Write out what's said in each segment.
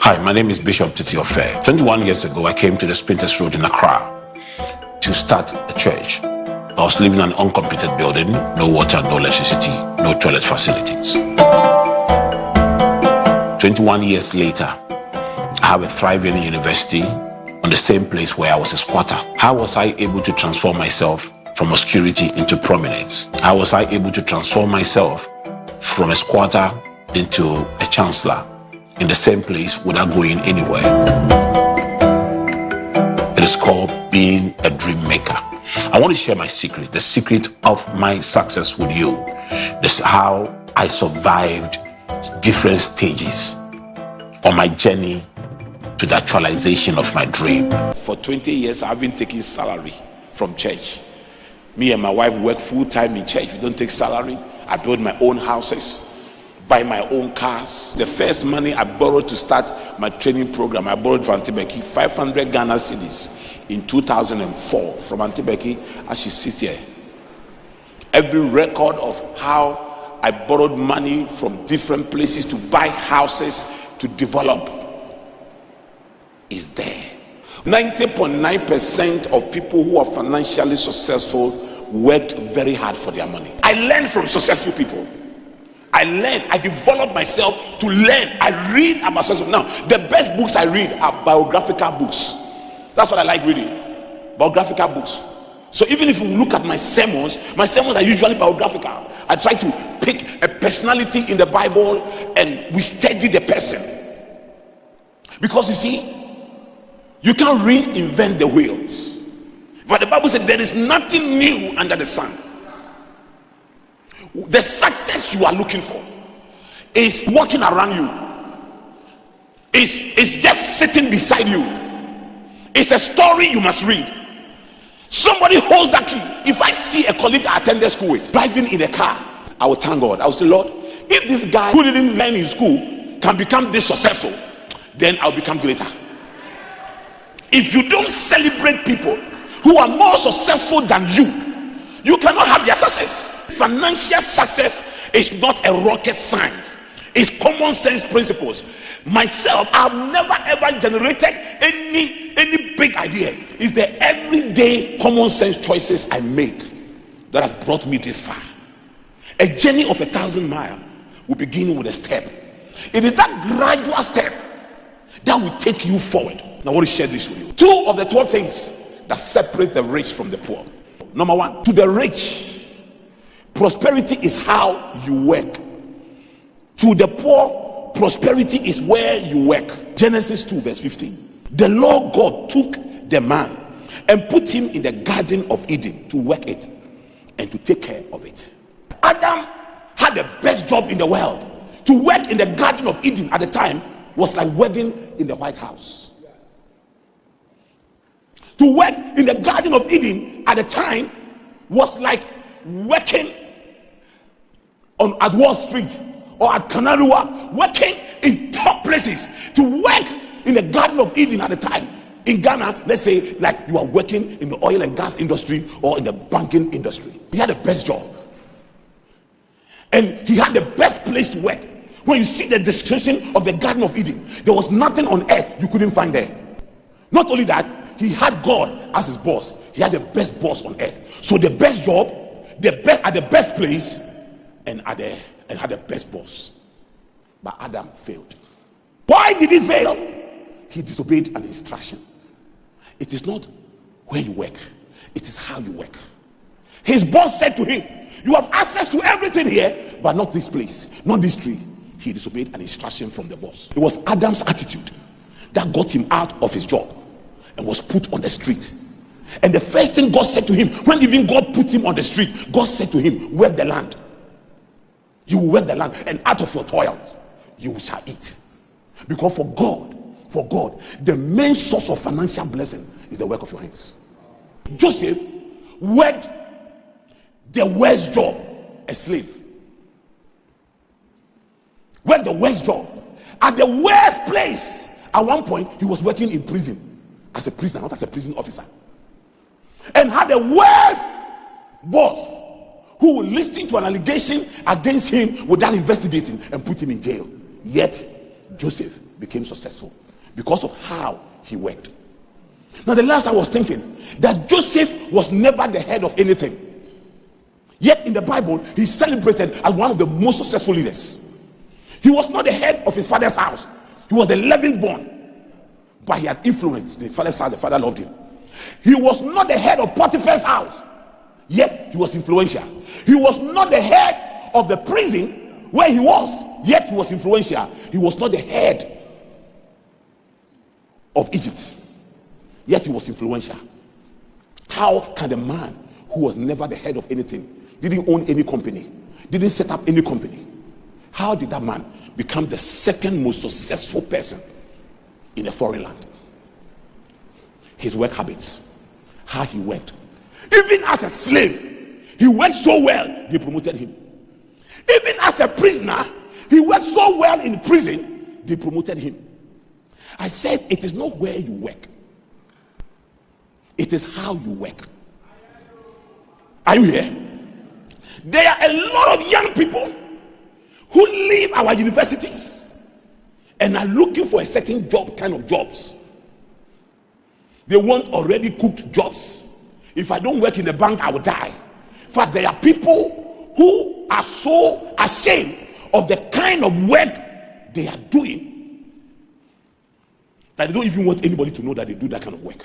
Hi, my name is Bishop Titi-Ofei. 21 years ago, I came to the Sprinters Road in Accra to start a church. I was living in an uncompleted building, no water, no electricity, no toilet facilities. 21 years later, I have a thriving university on the same place where I was a squatter. How was I able to transform myself from obscurity into prominence? How was I able to transform myself from a squatter into a chancellor in the same place without going anywhere? It is called being a dream maker. I want to share my secret, the secret of my success with you. This is how I survived different stages on my journey to the actualization of my dream. For 20 years, I've been taking salary from church. Me and my wife work full-time in church. We don't take salary. I build my own houses, buy my own cars. The first money I borrowed to start my training program, I borrowed from Auntie Becky 500 Ghana cedis in 2004 from Auntie Becky as she sits here. Every record of how I borrowed money from different places to buy houses to develop is there. 90.9% of people who are financially successful worked very hard for their money. I learned from successful people. I developed myself to learn. I read about success. Now, the best books I read are biographical books. That's what I like reading. Biographical books. So even if you look at my sermons are usually biographical. I try to pick a personality in the Bible and we study the person. Because you see, you can't reinvent the wheels. But the Bible said there is nothing new under the sun. The success you are looking for is walking around you. It's just sitting beside you. It's a story you must read. Somebody holds that key. If I see a colleague I attended school with driving in a car, I will thank God. I will say, Lord, if this guy who didn't learn in school can become this successful, then I'll become greater. If you don't celebrate people who are more successful than you cannot have their success. Financial success is not a rocket science. It's common sense principles. Myself, I've never ever generated any big idea. It's the everyday common sense choices I make that have brought me this far. A journey of 1,000 miles will begin with a step. It is that gradual step that will take you forward. Now I want to share this with you. 2 of the 12 things that separate the rich from the poor. Number 1, to the rich, prosperity is how you work. To the poor, prosperity is where you work. Genesis 2 verse 15. The Lord God took the man and put him in the Garden of Eden to work it and to take care of it. Adam had the best job in the world. To work in the Garden of Eden at the time was like working in the White House. To work in the Garden of Eden at the time was like working at Wall Street or at Canary Wharf, working in top places. To work in the Garden of Eden at the time in Ghana, let's say like you are working in the oil and gas industry or in the banking industry. He had the best job and he had the best place to work. When you see the description of the Garden of Eden, there was nothing on earth you couldn't find there. Not only that, he had God as his boss. He had the best boss on earth. So the best job, at the best place, and had the best boss. But Adam failed. Why did he fail? He disobeyed an instruction. It is not where you work, it is how you work. His boss said to him, you have access to everything here, but not this place, not this tree. He disobeyed an instruction from the boss. It was Adam's attitude that got him out of his job and was put on the street. And the first thing God said to him, when even God put him on the street, God said to him, work the land. You will work the land, and out of your toil you shall eat. Because for God, the main source of financial blessing is the work of your hands. Joseph worked the worst job, a slave. Worked the worst job at the worst place. At one point he was working in prison as a prisoner, not as a prison officer, and had the worst boss who will listen to an allegation against him without investigating and put him in jail. Yet Joseph became successful because of how he worked. Now, the last I was thinking that Joseph was never the head of anything. Yet in the Bible, he's celebrated as one of the most successful leaders. He was not the head of his father's house. He was the 11th born. But he had influenced the father's house. The father loved him. He was not the head of Potiphar's house. Yet he was influential. He was not the head of the prison where he was. Yet he was influential. He was not the head of Egypt. Yet he was influential. How can a man who was never the head of anything, didn't own any company, didn't set up any company, how did that man become the second most successful person in a foreign land? His work habits, how he worked. Even as a slave, he worked so well, they promoted him. Even as a prisoner, he worked so well in prison, they promoted him. I said, it is not where you work, it is how you work. Are you here? There are a lot of young people who leave our universities and are looking for a certain job, kind of jobs. They want already cooked jobs. If I don't work in the bank, I will die. In fact, there are people who are so ashamed of the kind of work they are doing that they don't even want anybody to know that they do that kind of work.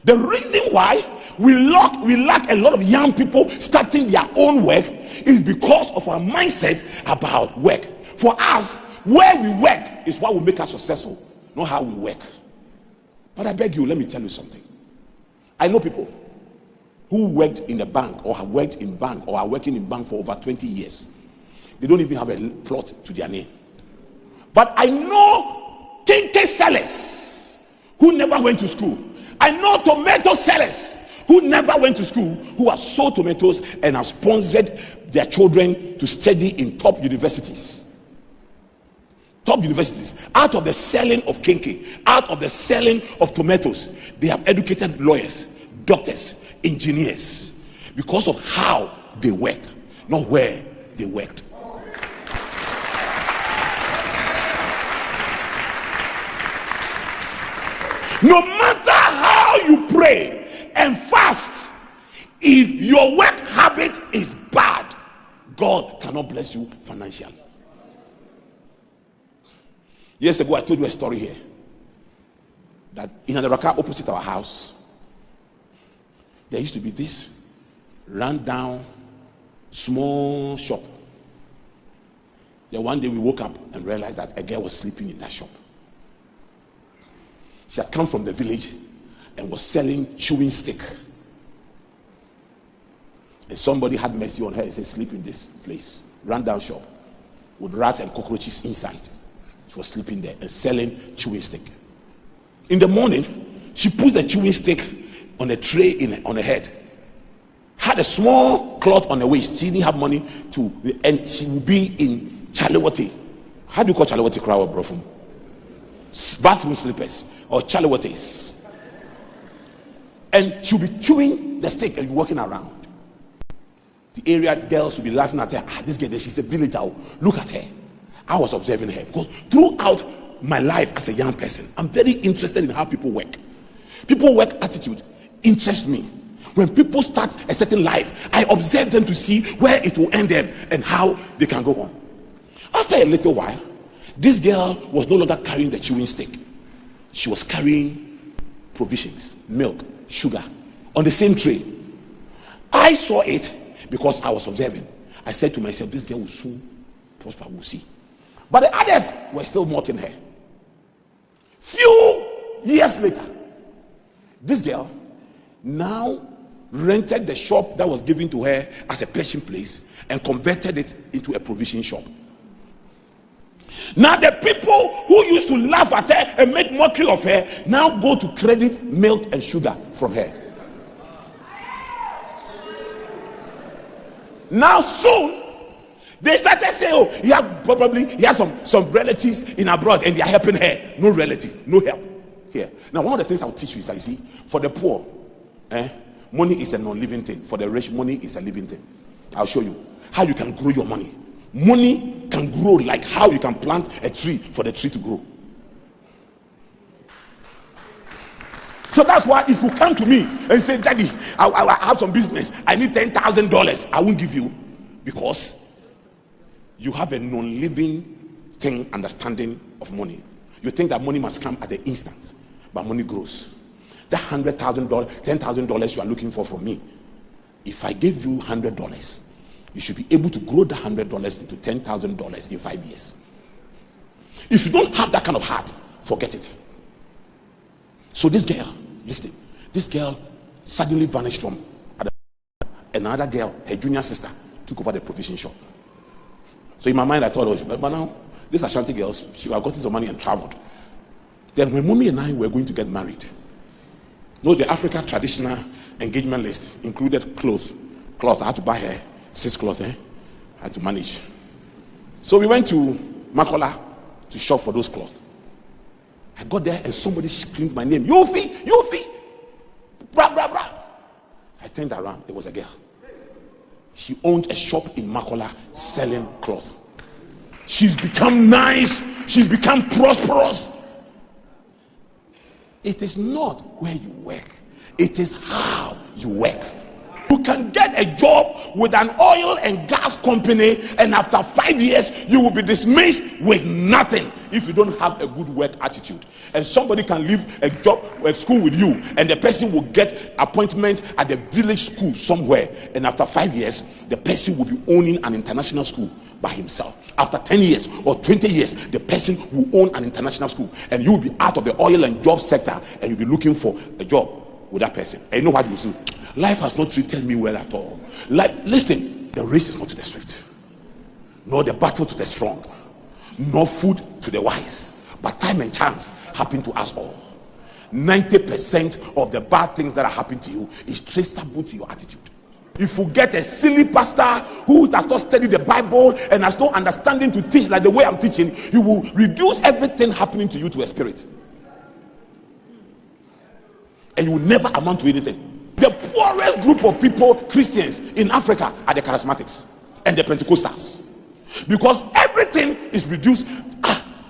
The reason why we lack a lot of young people starting their own work is because of our mindset about work. For us, where we work is what will make us successful, not how we work. But I beg you, let me tell you something. I know people who worked in a bank or have worked in bank or are working in bank for over 20 years. They don't even have a plot to their name. But I know kinky sellers who never went to school. I know tomato sellers who never went to school, who have sold tomatoes and have sponsored their children to study in top universities. Top universities. Out of the selling of kinky, out of the selling of tomatoes, they have educated lawyers, doctors, engineers, because of how they work, not where they worked. No matter how you pray and fast, if your work habit is bad, God cannot bless you financially. Years ago, I told you a story here that in Adaraka, opposite our house, there used to be this run-down small shop. Then one day we woke up and realized that a girl was sleeping in that shop. She had come from the village and was selling chewing stick. And somebody had mercy on her and said, sleep in this place. Run-down shop with rats and cockroaches inside. She was sleeping there and selling chewing stick. In the morning, she puts the chewing stick on a tray on her head. Had a small cloth on her waist. She didn't have money and she would be in Chalewati. How do you call Chalewati crowd, bro? Bathroom slippers or Chalewatis. And she'll be chewing the stick and be walking around. The area girls will be laughing at her. This girl, she's a villager. Look at her. I was observing her because throughout my life as a young person, I'm very interested in how people work. People work attitude interests me. When people start a certain life, I observe them to see where it will end them and how they can go on. After a little while, this girl was no longer carrying the chewing stick. She was carrying provisions, milk, sugar on the same tray. I saw it because I was observing. I said to myself, this girl will soon prosper, we'll see. But the others were still mocking her. Few years later, this girl now rented the shop that was given to her as a pension place and converted it into a provision shop. Now the people who used to laugh at her and make mockery of her now go to credit milk and sugar from her. Now soon they started saying, oh, he has some relatives in abroad and they are helping her. No relative, no help here. Now one of the things I'll teach you is that, you see, for the poor, money is a non-living thing. For the rich, money is a living thing. I'll show you how you can grow your money Money can grow like how you can plant a tree for the tree to grow. So that's why if you come to me and say, Daddy, I have some business, I need $10,000, I won't give you, because you have a non-living thing understanding of money. You think that money must come at the instant, but money grows. That $100,000, $10,000 you are looking for from me, if I give you $100, you should be able to grow the $100 into $10,000 in 5 years. If you don't have that kind of heart, forget it. So this girl, listen, this girl suddenly vanished from another girl, her junior sister, took over the provision shop. So in my mind I thought, oh, but now these Ashanti girls, she had gotten some money and traveled. Then when mommy and I were going to get married, no, the Africa traditional engagement list included clothes. I had to buy her 6 clothes. I had to manage. So we went to Makola to shop for those clothes. I got there and somebody screamed my name, Yofi, bra, bra, bra. I turned around, it was a girl. She owned a shop in Makola selling cloth. She's become nice, she's become prosperous. It is not where you work, it is how you work. You can get a job with an oil and gas company, and after 5 years you will be dismissed with nothing if you don't have a good work attitude. And somebody can leave a school with you, and the person will get appointment at the village school somewhere, and after 5 years the person will be owning an international school by himself. After 10 years or 20 years, the person will own an international school, and you will be out of the oil and job sector, and you'll be looking for a job with that person. And you know what you do? Life has not treated me well at all. Listen, the race is not to the swift, nor the battle to the strong, nor food to the wise, but time and chance happen to us all. 90% of the bad things that are happening to you is traceable to your attitude. If you get a silly pastor who does not study the Bible and has no understanding to teach like the way I'm teaching, he will reduce everything happening to you to a spirit, and you will never amount to anything. The poorest group of people, Christians in Africa, are the charismatics and the Pentecostals, because everything is reduced.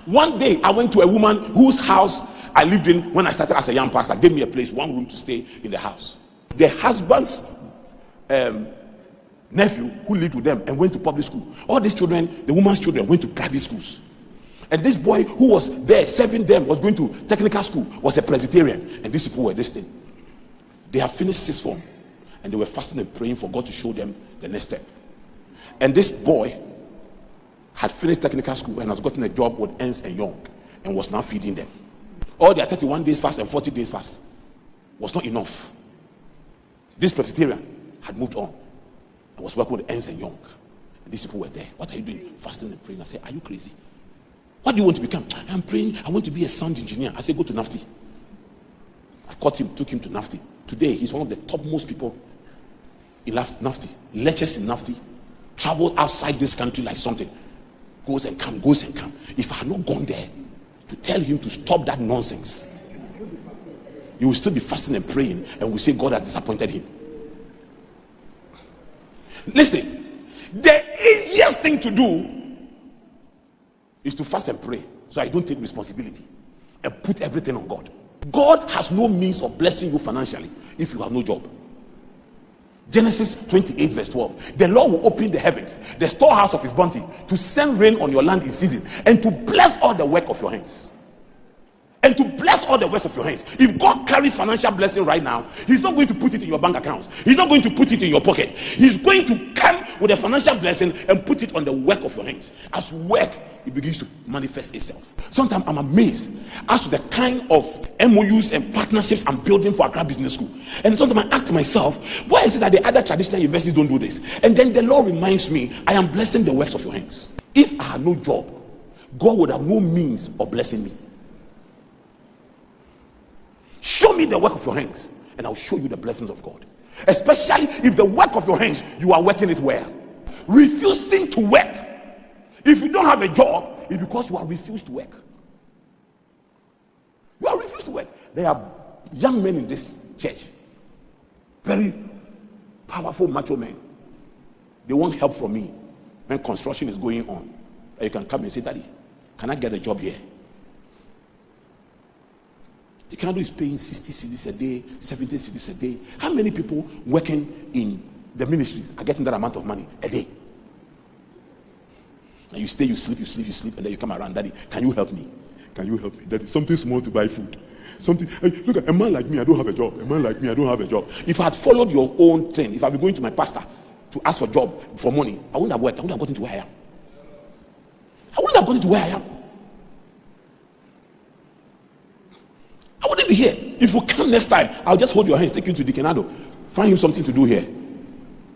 One day I went to a woman whose house I lived in when I started as a young pastor, gave me a place, one room to stay in the house. The husband's nephew who lived with them and went to public school. All these children, the woman's children, went to private schools. And this boy who was there serving them, was going to technical school, was a Presbyterian. And these people were this thing. They have finished 6th form, and they were fasting and praying for God to show them the next step. And this boy had finished technical school and has gotten a job with Ernst & Young and was now feeding them. All their 31 days fast and 40 days fast was not enough. This Presbyterian had moved on and was working with Ernst & Young. And these people were there. What are you doing? Fasting and praying. I said, are you crazy? What do you want to become? I'm praying, I want to be a sound engineer. I said, go to NAFTI. I caught him, took him to NAFTI. Today, he's one of the topmost people in NAFTI. Lectures in NAFTI. Traveled outside this country like something. Goes and come, goes and come. If I had not gone there to tell him to stop that nonsense, he will still be fasting and praying, and we say God has disappointed him. Listen, the easiest thing to do is to fast and pray, so I don't take responsibility and put everything on God. God has no means of blessing you financially if you have no job. Genesis 28 verse 12. The Lord will open the heavens, the storehouse of his bounty, to send rain on your land in season, and to bless all the work of your hands. And to bless all the works of your hands. If God carries financial blessing right now, he's not going to put it in your bank account. He's not going to put it in your pocket. He's going to come with a financial blessing and put it on the work of your hands. As work, it begins to manifest itself. Sometimes I'm amazed as to the kind of MOUs and partnerships I'm building for Accra Business School. And sometimes I ask myself, why is it that the other traditional universities don't do this? And then the Lord reminds me, I am blessing the works of your hands. If I had no job, God would have no means of blessing me. Show me the work of your hands, and I'll show you the blessings of God. Especially if the work of your hands, you are working it well. Refusing to work, if you don't have a job, it's because you are refused to work. You are refused to work. There are young men in this church, very powerful macho men. They want help from me. when construction is going on, you can come and say, Daddy, can I get a job here? The candle is paying 60 cedis a day, 70 cedis a day. How many people working in the ministry are getting that amount of money a day? And you stay, you sleep, and then you come around, Daddy, can you help me? Can you help me? Daddy, something small to buy food. Something. Hey, look at a man like me, I don't have a job. A man like me, I don't have a job. If I had followed your own thing, if I were going to my pastor to ask for a job, for money, I wouldn't have worked. I wouldn't have gotten to where I am. I wouldn't have gotten to where I am. I wouldn't be here. If you come next time, I'll just hold your hands, take you to Deaconado. Find him something to do here.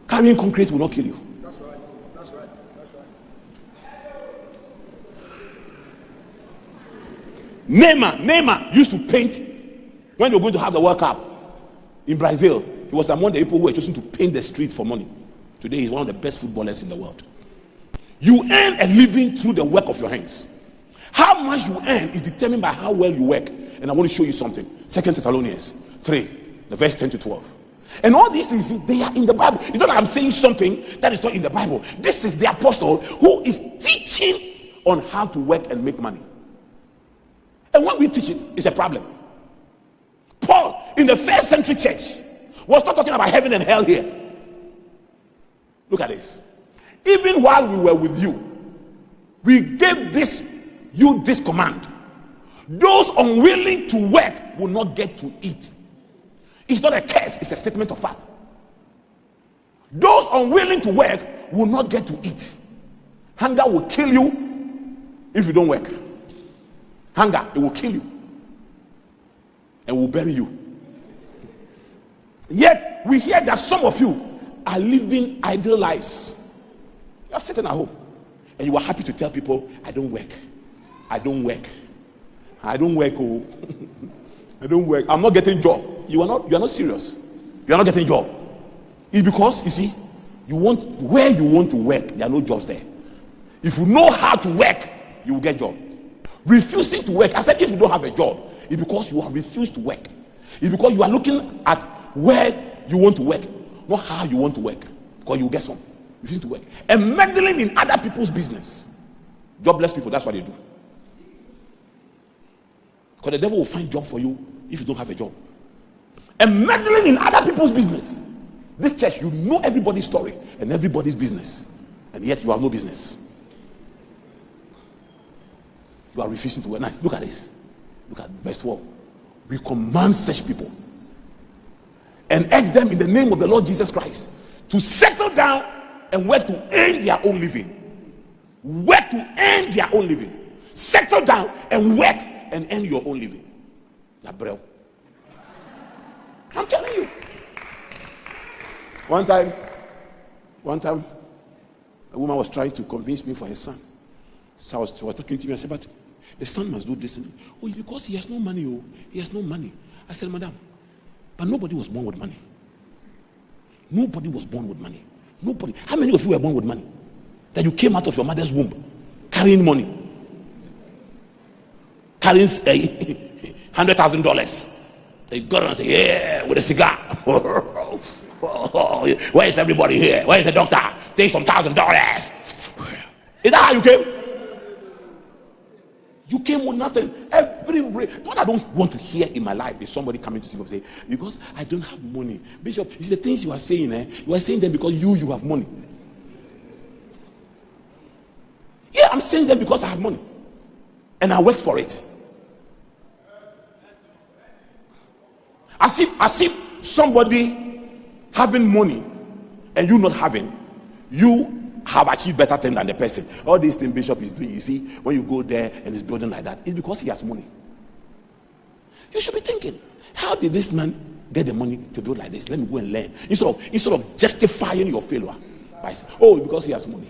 Carrying concrete will not kill you. That's right. That's right. That's right. Neymar used to paint when they were going to have the World Cup in Brazil. He was among the people who were chosen to paint the street for money. Today, he's one of the best footballers in the world. You earn a living through the work of your hands. How much you earn is determined by how well you work. And I want to show you something. 2 Thessalonians 3, the verse 10 to 12. And all these things, they are in the Bible. It's not like I'm saying something that is not in the Bible. This is the apostle who is teaching on how to work and make money. And when we teach it, it's a problem. Paul, in the first century church, was not talking about heaven and hell here. Look at this. Even while we were with you, we gave you this command. Those unwilling to work will not get to eat. It's not a curse, it's a statement of fact. Those unwilling to work will not get to eat. Hunger will kill you if you don't work. Hunger, it will kill you and will bury you. Yet we hear that some of you are living idle lives. You are sitting at home and you are happy to tell people, I don't work. I don't work. I don't work. Oh. I don't work. I'm not getting job. You are not serious. You are not getting job. It's because, you see, where you want to work, there are no jobs there. If you know how to work, you will get job. Refusing to work, I said, if you don't have a job, it's because you have refused to work. It's because you are looking at where you want to work, not how you want to work. Because you will get some. Refusing to work. And meddling in other people's business. Jobless people, that's what they do. Because the devil will find job for you if you don't have a job. And meddling in other people's business. This church, you know everybody's story and everybody's business. And yet you have no business. You are refusing to work. Now, look at this. Look at verse 12. We command such people and urge them in the name of the Lord Jesus Christ to settle down and work to earn their own living. Work to earn their own living. Settle down and work and earn your own living. Gabriel. I'm telling you. One time, a woman was trying to convince me for her son. So she was talking to me. I said, but the son must do this. Oh, it's because he has no money. Oh, he has no money. I said, madam, but nobody was born with money. Nobody was born with money. Nobody. How many of you were born with money? That you came out of your mother's womb carrying money? Carrying $100,000. They got on and say, yeah, with a cigar. Where is everybody here? Where is the doctor? Take some $1,000. Is that how you came? You came with nothing. What I don't want to hear in my life is somebody coming to see me and say, because I don't have money. Bishop, it's the things you are saying, you are saying them because you have money. Yeah, I'm saying them because I have money. And I work for it. As if somebody having money and you not having, you have achieved better thing than the person. All these things Bishop is doing, you see, when you go there and he's building like that, it's because he has money. You should be thinking, how did this man get the money to build like this? Let me go and learn. Instead of justifying your failure by saying, oh, because he has money.